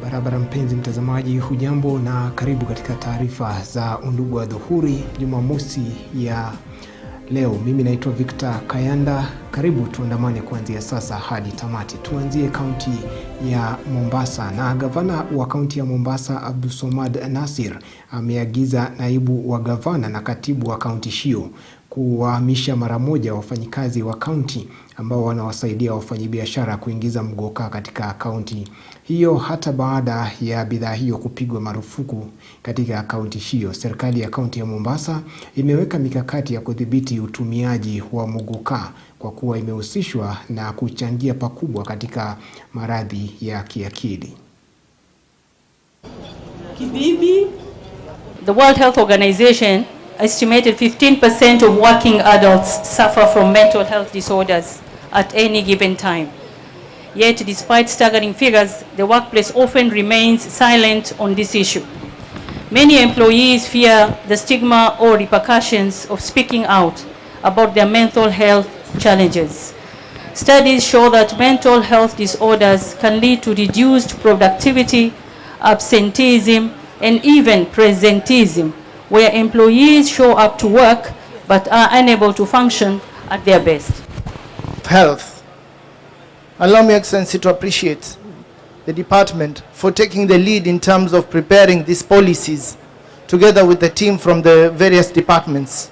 Barabara mpenzi mtazamaji, hujambo na karibu katika taarifa za Undugu Adhuhuri Jumamosi ya leo. Mimi naitwa Kayanda. Karibu tuandamane kuanzia sasa hadi tamati. Tuanzie kaunti ya Mombasa, na gavana wa kaunti ya Mombasa Abdulswamad Nasir ameagiza naibu wa gavana na katibu wa kaunti hiyo kuwahamisha mara moja wafanyikazi wa kaunti ambao wanawasaidia wafanyabiashara kuingiza mgoka katika kaunti hiyo, hata baada ya bidhaa hiyo kupigwa marufuku katika kaunti hiyo. Serikali ya kaunti ya Mombasa imeweka mikakati ya kudhibiti utumiaji wa mgoka kwa kuwa imehusishwa na kuchangia pakubwa katika maradhi ya kiakili. The World Health Organization estimated 15% of working adults suffer from mental health disorders at any given time. Yet, despite staggering figures, the workplace often remains silent on this issue. Many employees fear the stigma or repercussions of speaking out about their mental health challenges. Studies show that mental health disorders can lead to reduced productivity, absenteeism, and even presenteeism, where employees show up to work but are unable to function at their best. Health. Allow me, Excellency, to appreciate the department for taking the lead in terms of preparing these policies together with the team from the various departments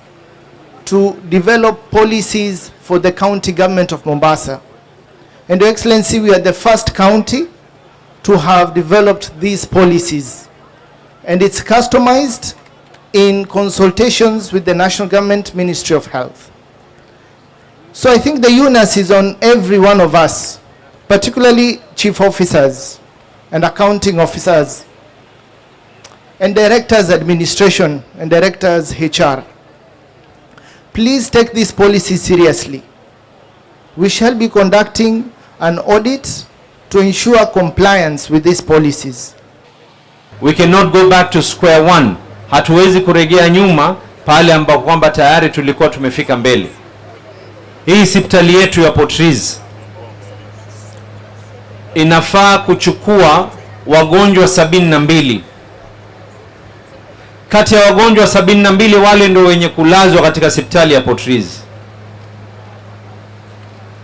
to develop policies for the county government of Mombasa. And Your Excellency, we are the first county to have developed these policies, and it's customized in consultations with the National Government Ministry of Health. So I think the onus is on every one of us, particularly chief officers and accounting officers and directors administration and directors HR. Please take this policy seriously. We shall be conducting an audit to ensure compliance with these policies. We cannot go back to square one. Hatuwezi kuregea nyuma pale ambapo kwamba tayari tulikuwa tumefika mbele. Hii hospitali yetu ya Portrees inafaa kuchukua wagonjwa 72. Kati ya wagonjwa 72 wale ndio wenye kulazwa katika hospitali ya Portrees.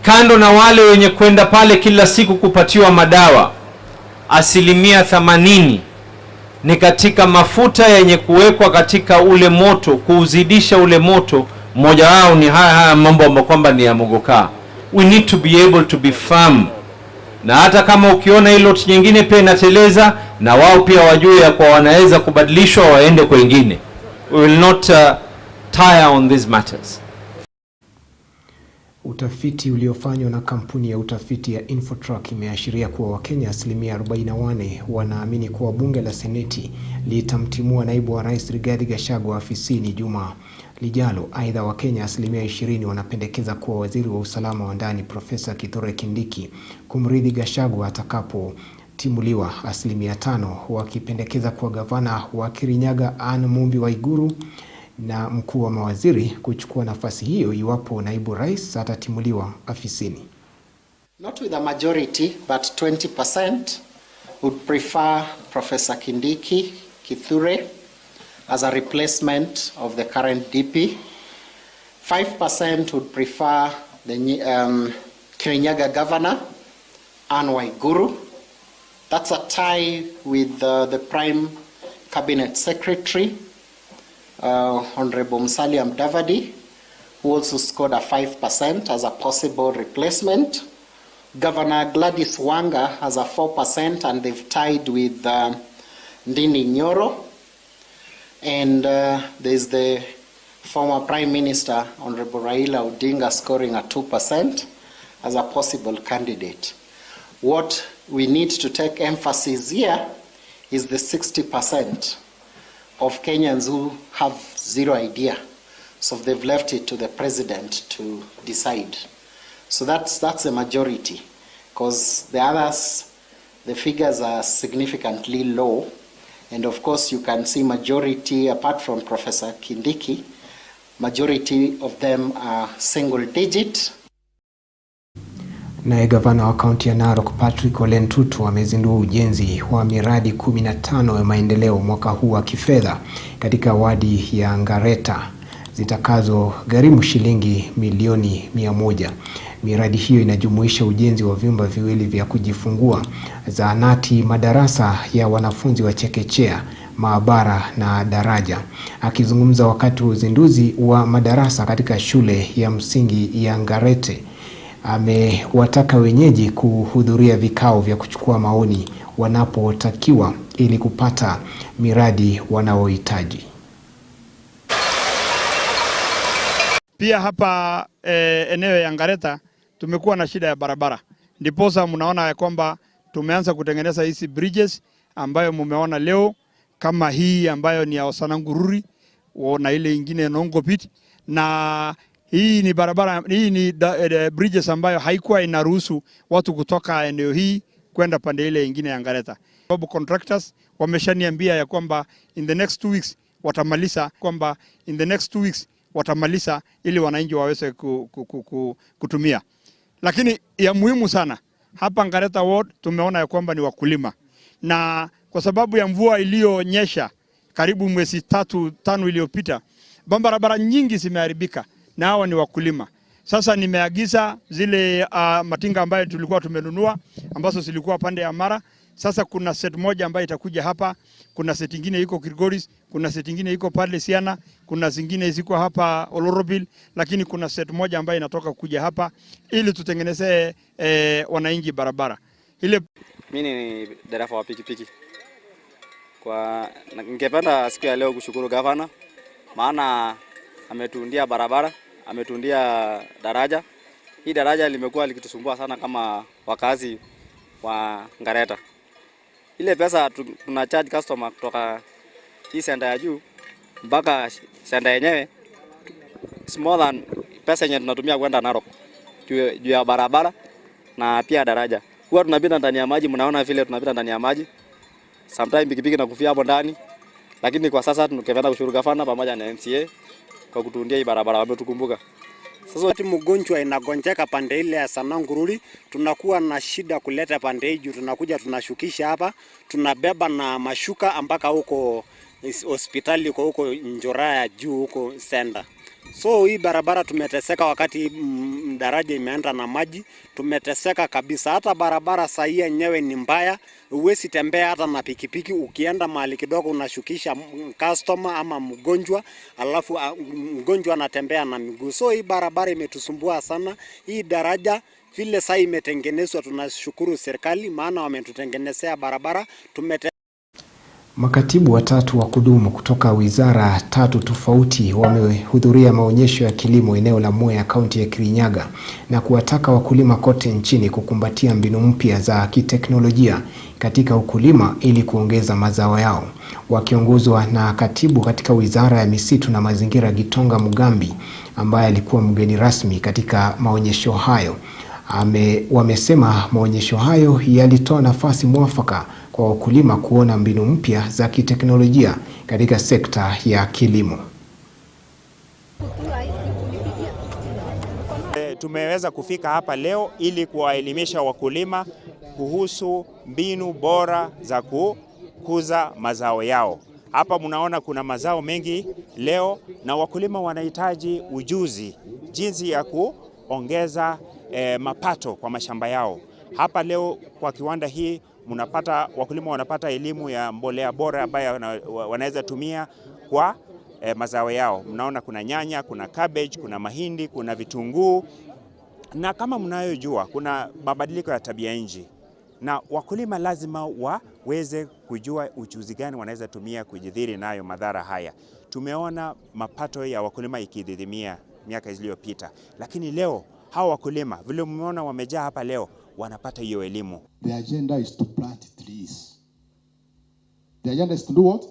Kando na wale wenye kwenda pale kila siku kupatiwa madawa, 80% ni katika mafuta yenye kuwekwa katika ule moto, kuuzidisha ule moto. Mmoja wao ni haya mambo ambayo kwamba ni ya mogoka. We need to be able to be firm. Na hata kama ukiona hilo nyingine pia inateleza, na wao pia wajue ya kwa wanaweza kubadilishwa waende kwa wengine. We will not tire on these matters. Utafiti uliofanywa na kampuni ya utafiti ya Infotrack imeashiria kuwa Wakenya 44% wanaamini kuwa bunge la Seneti litamtimua naibu wa rais Rigathi Gachagua afisini juma lijalo. Aidha, Wakenya 20% wanapendekeza kuwa waziri wa usalama wa ndani Profesa Kithure Kindiki kumrithi Gachagua atakapotimuliwa. 5% wakipendekeza kuwa gavana wa Kirinyaga Anne Mumbi Waiguru na mkuu wa mawaziri kuchukua nafasi hiyo iwapo naibu rais atatimuliwa afisini. Not with a majority, but 20% would prefer Professor Kindiki Kithure as a replacement of the current DP. 5% would prefer the Kirinyaga governor Anne Waiguru. That's a tie with the Prime Cabinet Secretary, Honorable Musalia Mudavadi, who also scored a 5% as a possible replacement. Governor Gladys Wanga has a 4%, and they've tied with Ndini Nyoro. And there's the former Prime Minister, Honorable Raila Odinga, scoring a 2% as a possible candidate. What we need to take emphasis here is the 60% of Kenyans who have zero idea. So they've left it to the president to decide. So that's the majority, because the others, the figures are significantly low. And of course you can see majority, apart from Professor Kindiki, majority of them are single digit. Naye gavana wa kaunti ya Narok Patrick Ole Ntutu amezindua ujenzi wa miradi 15 ya maendeleo mwaka huu wa kifedha katika wadi ya Ngareta zitakazo gharimu shilingi milioni 100. Miradi hiyo inajumuisha ujenzi wa vyumba viwili vya kujifungua, zahanati, madarasa ya wanafunzi wa chekechea, maabara na daraja. Akizungumza wakati wa uzinduzi wa madarasa katika shule ya msingi ya Ngarete, amewataka wenyeji kuhudhuria vikao vya kuchukua maoni wanapotakiwa ili kupata miradi wanaohitaji. Pia hapa eneo ya Ngareta tumekuwa na shida ya barabara. Ndiposa mnaona ya kwamba tumeanza kutengeneza hizi bridges ambayo mumeona leo, kama hii ambayo ni ya Undugu na ile ingine Nongopit, na hii ni barabara, hii ni bridges ambayo haikuwa inaruhusu watu kutoka eneo hii kwenda pande ile ingine ya Ngareta. Sababu contractors wameshaniambia ya kwamba in the next 2 weeks watamaliza ili wananchi waweze kutumia. Lakini ya muhimu sana hapa Ngareta ward tumeona ya kwamba ni wakulima, na kwa sababu ya mvua iliyonyesha karibu mwezi 3-5 iliyopita, barabara nyingi zimeharibika na hawa ni wakulima. Sasa nimeagiza zile matinga ambayo tulikuwa tumenunua ambazo zilikuwa pande ya Mara. Sasa kuna set moja ambayo itakuja hapa, kuna set nyingine iko Kilgoris, kuna set nyingine iko pale Siana, kuna zingine ziko hapa Olorobil, lakini kuna set moja ambayo inatoka kuja hapa ili tutengeneze wananchi barabara. Mimi ni dereva wa pikipiki. Ningependa siku ya leo kushukuru gavana, maana ametuundia barabara, ametuundia daraja. Hii daraja limekuwa likitusumbua sana kama wakazi wa Ngareta. Ile pesa tunacharge customer kutoka hii senda ya juu mpaka senda yenyewe is more than pesa yenye tunatumia kwenda Narok juu ya barabara na pia daraja. Huwa tunapita ndani ya maji, mnaona vile tunapita ndani ya maji. Sometimes pikipiki na kufia hapo ndani. Lakini kwa sasa tunakependa kushukuru gavana pamoja na MCA kwa kutuundia hii barabara, wametukumbuka. Sasa wakati mgonjwa inagonjeka pande ile ya Undugu, tunakuwa na shida kuleta pande hii juu, tunakuja tunashukisha hapa, tunabeba na mashuka mpaka huko hospitali huko Njoraya juu huko senda. So hii barabara tumeteseka wakati daraja imeenda na maji, tumeteseka kabisa. Hata barabara saa hii yenyewe ni mbaya, huwezi tembea hata na pikipiki. Ukienda mahali kidogo unashukisha customer ama mgonjwa, alafu mgonjwa anatembea na miguu. So hii barabara imetusumbua sana. Hii daraja vile sasa imetengenezwa, tunashukuru serikali maana wametutengenezea barabara. Makatibu watatu wa kudumu kutoka wizara 3 tofauti wamehudhuria maonyesho ya kilimo eneo la Mwea, kaunti ya Kirinyaga, na kuwataka wakulima kote nchini kukumbatia mbinu mpya za kiteknolojia katika ukulima ili kuongeza mazao yao. Wakiongozwa na katibu katika wizara ya misitu na mazingira Gitonga Mugambi, ambaye alikuwa mgeni rasmi katika maonyesho hayo, wamesema maonyesho hayo yalitoa nafasi mwafaka kwa wakulima kuona mbinu mpya za kiteknolojia katika sekta ya kilimo. Tumeweza kufika hapa leo ili kuwaelimisha wakulima kuhusu mbinu bora za kukuza mazao yao. Hapa mnaona kuna mazao mengi leo na wakulima wanahitaji ujuzi jinsi ya kuongeza mapato kwa mashamba yao. Hapa leo kwa kiwanda hii wakulima wanapata elimu ya mbolea bora ambayo wanaweza tumia kwa mazao yao. Mnaona kuna nyanya, kuna cabbage, kuna mahindi, kuna vitunguu, na kama mnayojua kuna mabadiliko ya tabia nchi, na wakulima lazima waweze kujua ujuzi gani wanaweza tumia kujidhiri nayo madhara haya. Tumeona mapato ya wakulima ikididimia miaka iliyopita, lakini leo hawa wakulima vile mmeona wamejaa hapa leo wanapata hiyo elimu. The agenda is to plant trees. The agenda is to do what?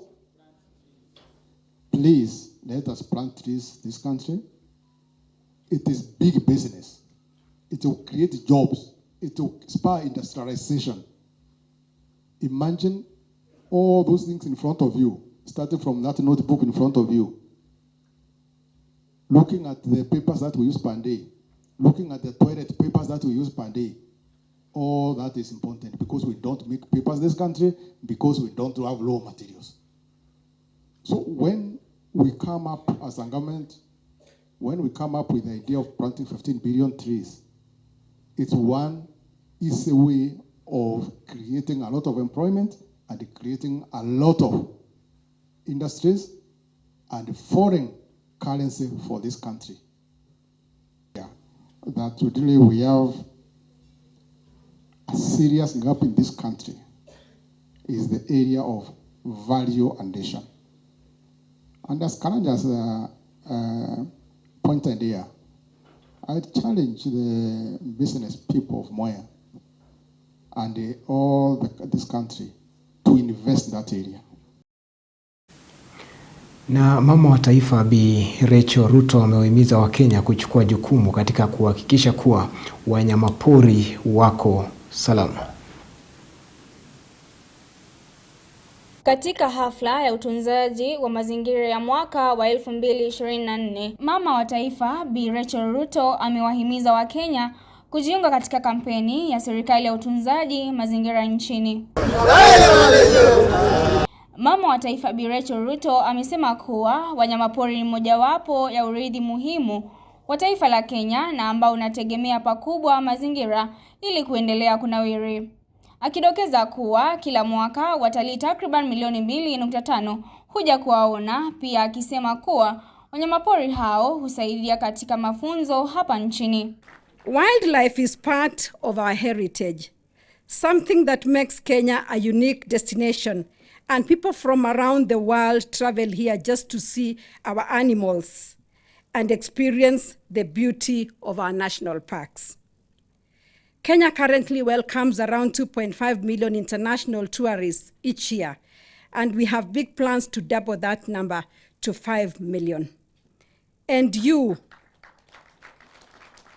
Please, let us plant trees in this country. It is big business. It will create jobs. It will spur industrialization. Imagine all those things in front of you, starting from that notebook in front of you, looking at the papers that we use per day, looking at the toilet papers that we use per day, all that is important because we don't make papers in this country, because we don't have raw materials. So when we come up as a government, when we come up with the idea of planting 15 billion trees, it's one easy way of creating a lot of employment and creating a lot of industries and foreign currency for this country. Yeah, that really we have a serious gap in this country is the area of value addition. And as Kayanda pointed here, I challenge the business people of Moya and this country to invest in that area. Na mama wa taifa Bi Rachel Ruto amewahimiza Wakenya kuchukua jukumu katika kuhakikisha kuwa wanyamapori wako salama. Katika hafla ya utunzaji wa mazingira ya mwaka wa 2024, mama wa taifa Bi Rachel Ruto amewahimiza Wakenya kujiunga katika kampeni ya serikali ya utunzaji mazingira nchini. Mama wa taifa Bi Rachel Ruto amesema kuwa wanyamapori ni mojawapo ya urithi muhimu wa taifa la Kenya na ambao unategemea pakubwa mazingira ili kuendelea kunawiri. Akidokeza kuwa kila mwaka watalii takriban milioni 2.5 huja kuwaona, pia akisema kuwa wanyamapori hao husaidia katika mafunzo hapa nchini. Wildlife is part of our heritage, something that makes Kenya a unique destination, and people from around the world travel here just to see our animals and experience the beauty of our national parks. Kenya currently welcomes around 2.5 million international tourists each year, and we have big plans to double that number to 5 million. And you,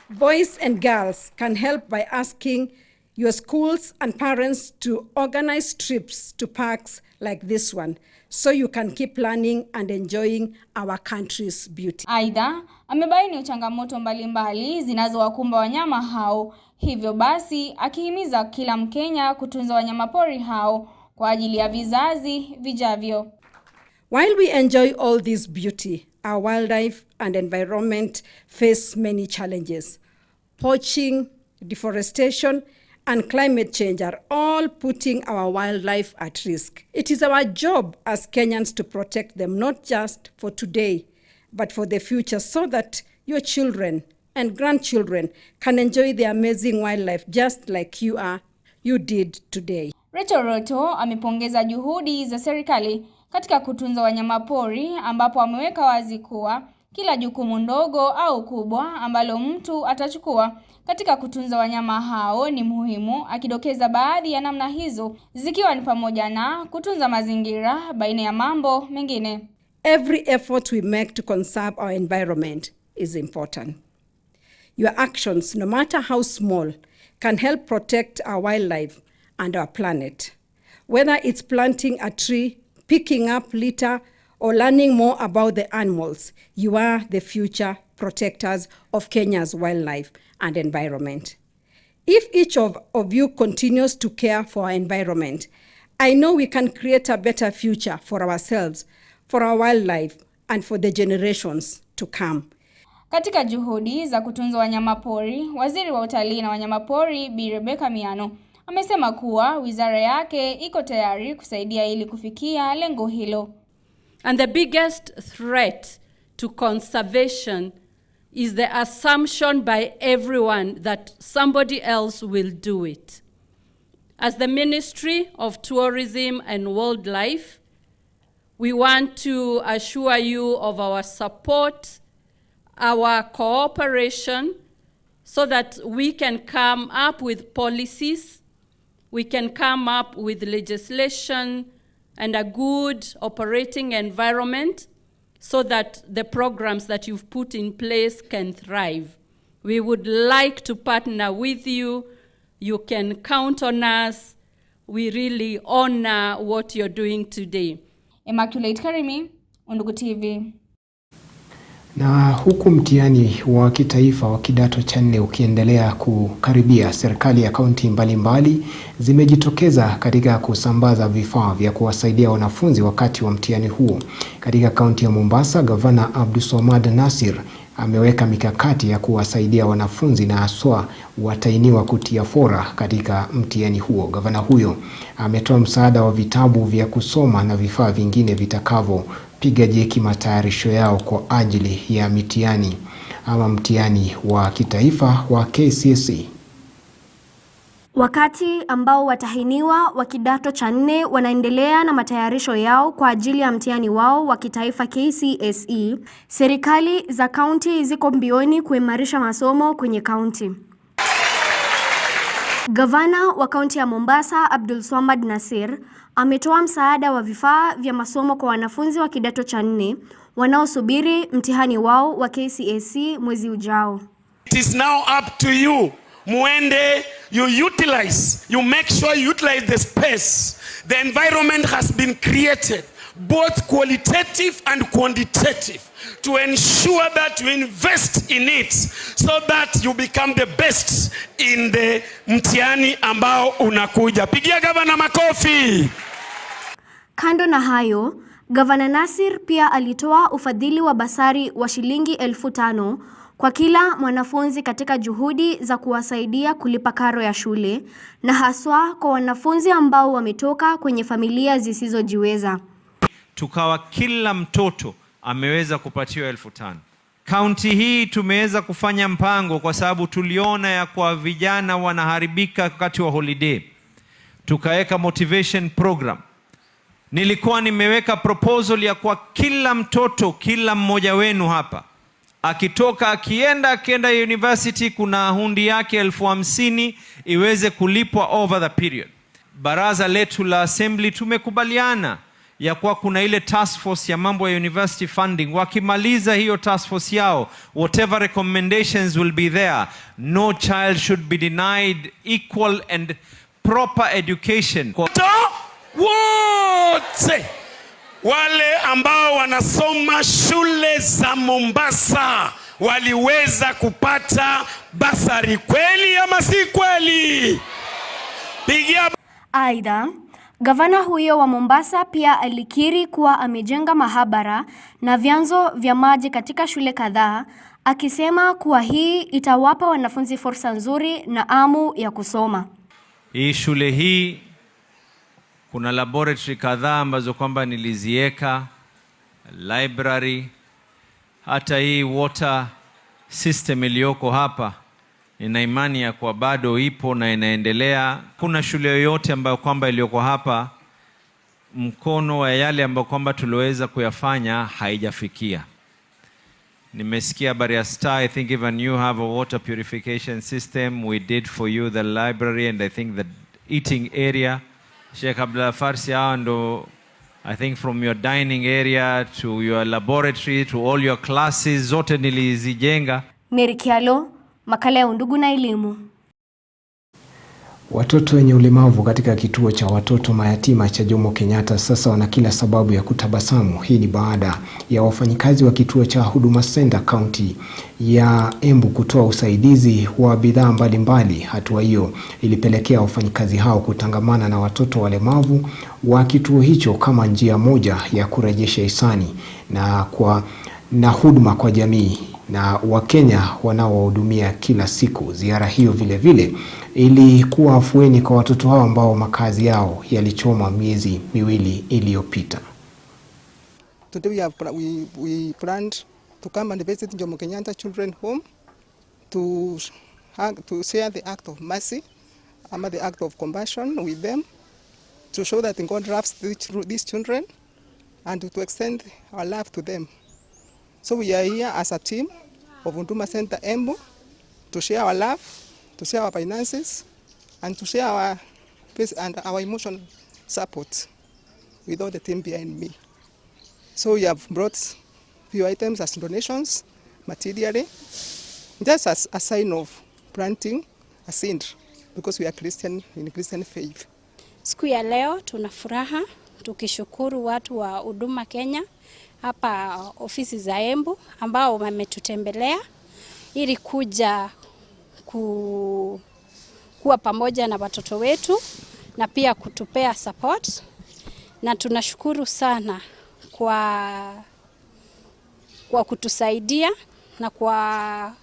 boys and girls, can help by asking your schools and parents to organize trips to parks like this one, so you can keep learning and enjoying our country's beauty. Aidha, amebaini changamoto mbalimbali zinazowakumba wanyama hao, hivyo basi akihimiza kila Mkenya kutunza wanyamapori hao kwa ajili ya vizazi vijavyo. While we enjoy all this beauty, our wildlife and environment face many challenges. Poaching, deforestation, and climate change are all putting our wildlife at risk. It is our job as Kenyans to protect them, not just for today, but for the future, so that your children and grandchildren can enjoy the amazing wildlife just like you did today. Rachel Ruto amepongeza juhudi za serikali katika kutunza wanyamapori, ambapo ameweka wazi kuwa kila jukumu ndogo au kubwa ambalo mtu atachukua katika kutunza wanyama hao ni muhimu, akidokeza baadhi ya namna hizo zikiwa ni pamoja na kutunza mazingira baina ya mambo mengine. Every effort we make to conserve our environment is important. Your actions, no matter how small, can help protect our wildlife and our planet. Whether it's planting a tree, picking up litter, or learning more about the animals, you are the future protectors of Kenya's wildlife and environment. If each of you continues to care for our environment, I know we can create a better future for ourselves, for our wildlife, and for the generations to come. Katika juhudi za kutunza wanyamapori, Waziri wa Utalii na Wanyamapori Bi Rebecca Miano amesema kuwa wizara yake iko tayari kusaidia ili kufikia lengo hilo. And the biggest threat to conservation is the assumption by everyone that somebody else will do it. As the Ministry of Tourism and Wildlife, we want to assure you of our support, our cooperation, so that we can come up with policies, we can come up with legislation and a good operating environment so that the programs that you've put in place can thrive. We would like to partner with you. You can count on us. We really honor what you're doing today. Immaculate Karimi, Undugu TV. Na huku mtihani wa kitaifa wa kidato cha 4 ukiendelea kukaribia, serikali ya kaunti mbalimbali zimejitokeza katika kusambaza vifaa vya kuwasaidia wanafunzi wakati wa mtihani huo. Katika kaunti ya Mombasa, Gavana Abdulswamad Nasir ameweka mikakati ya kuwasaidia wanafunzi na haswa watainiwa kutia fora katika mtihani huo. Gavana huyo ametoa msaada wa vitabu vya kusoma na vifaa vingine vitakavyopiga jeki matayarisho yao kwa ajili ya mitihani ama mtihani wa kitaifa wa KCSE. Wakati ambao watahiniwa wa kidato cha 4 wanaendelea na matayarisho yao kwa ajili ya mtihani wao wa kitaifa KCSE, serikali za kaunti ziko mbioni kuimarisha masomo kwenye kaunti. Gavana wa kaunti ya Mombasa Abdulswamad Nasir ametoa msaada wa vifaa vya masomo kwa wanafunzi wa kidato cha 4 wanaosubiri mtihani wao wa KCSE mwezi ujao. It is now up to you. Muende, you make sure you utilize the space. The environment has been created, both qualitative and quantitative, to ensure that you invest in it so that you become the best in the mtihani ambao unakuja. Pigia gavana makofi. Kando na hayo, Gavana Nasir pia alitoa ufadhili wa basari wa shilingi 5,000 kwa kila mwanafunzi katika juhudi za kuwasaidia kulipa karo ya shule, na haswa kwa wanafunzi ambao wametoka kwenye familia zisizojiweza. Tukawa kila mtoto ameweza kupatiwa 5,000. Kaunti hii tumeweza kufanya mpango kwa sababu tuliona ya kwa vijana wanaharibika wakati wa holiday. Tukaweka motivation program. Nilikuwa nimeweka proposal ya kwa kila mtoto, kila mmoja wenu hapa akitoka akienda university, kuna hundi yake 50,000 iweze kulipwa over the period. Baraza letu la assembly tumekubaliana ya kwa kuna ile task force ya mambo ya university funding. Wakimaliza hiyo task force yao, whatever recommendations will be there, no child should be denied equal and proper education. Wote wale ambao wanasoma shule za Mombasa waliweza kupata basari, kweli ama si kweli? Pigia. Aidha, gavana huyo wa Mombasa pia alikiri kuwa amejenga mahabara na vyanzo vya maji katika shule kadhaa, akisema kuwa hii itawapa wanafunzi fursa nzuri na amu ya kusoma. Hii shule hii kuna laboratory kadhaa ambazo kwamba nilizieka, library, hata hii water system iliyoko hapa nina imani ya kwa bado ipo na inaendelea. Kuna shule yoyote ambayo kwamba iliyoko hapa mkono wa yale ambayo kwamba tuliweza kuyafanya haijafikia. Nimesikia habari ya Star, I think even you have a water purification system. We did for you the library and I think the eating area. Sheikh Abdullah Farsi, ando I think from your dining area to your laboratory to all your classes zote nilizijenga. Mary Kialo, makala ya Undugu na Elimu. Watoto wenye ulemavu katika kituo cha watoto mayatima cha Jomo Kenyatta sasa wana kila sababu ya kutabasamu. Hii ni baada ya wafanyikazi wa kituo cha Huduma Center kaunti ya Embu kutoa usaidizi wa bidhaa mbalimbali. Hatua hiyo ilipelekea wafanyikazi hao kutangamana na watoto walemavu wa kituo hicho kama njia moja ya kurejesha hisani na huduma kwa jamii na Wakenya wanaowahudumia kila siku. Ziara hiyo vile vile ilikuwa afueni kwa watoto hao ambao makazi yao yalichoma miezi miwili iliyopita. Today we planned to come and visit Jomo Kenyatta Children Home to share the act of mercy, the act of compassion with them, to show that God loves these children and to extend our love to them. So we are here as a team of Huduma Center Embu to share our love, to share our finances, and to share our emotional support with all the team behind me. So we have brought few items as donations, materially, just as a sign of planting a seed, because we are Christian in Christian faith. Siku ya leo tuna furaha tukishukuru watu wa Huduma Kenya hapa ofisi za Embu ambao wametutembelea ili kuja kuwa pamoja na watoto wetu na pia kutupea support, na tunashukuru sana kwa kutusaidia na kwa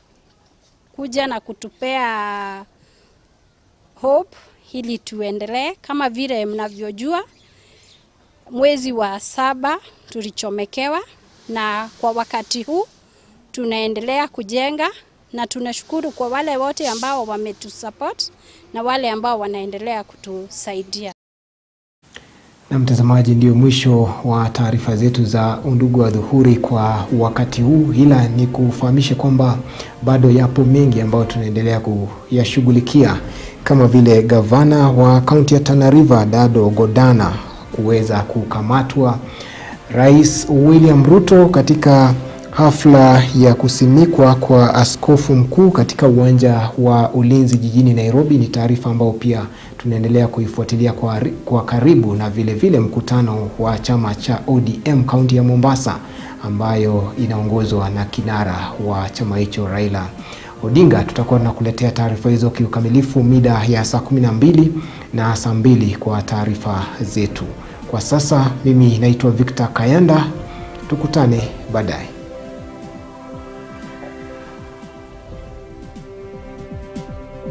kuja na kutupea hope ili tuendelee. Kama vile mnavyojua, mwezi wa 7 tulichomekewa, na kwa wakati huu tunaendelea kujenga, na tunashukuru kwa wale wote ambao wametusupport na wale ambao wanaendelea kutusaidia. Na mtazamaji, ndio mwisho wa taarifa zetu za Undugu Adhuhuri kwa wakati huu, ila ni kufahamisha kwamba bado yapo mengi ambayo tunaendelea kuyashughulikia, kama vile gavana wa kaunti ya Tana River Dado Godana kuweza kukamatwa, Rais William Ruto katika hafla ya kusimikwa kwa askofu mkuu katika uwanja wa Ulinzi jijini Nairobi. Ni taarifa ambayo pia tunaendelea kuifuatilia kwa karibu, na vile vile mkutano wa chama cha ODM kaunti ya Mombasa ambayo inaongozwa na kinara wa chama hicho Raila Odinga. Tutakuwa tunakuletea taarifa hizo kiukamilifu mida ya saa 12 na saa 2 kwa taarifa zetu. Kwa sasa mimi naitwa Victor Kayanda, tukutane baadaye.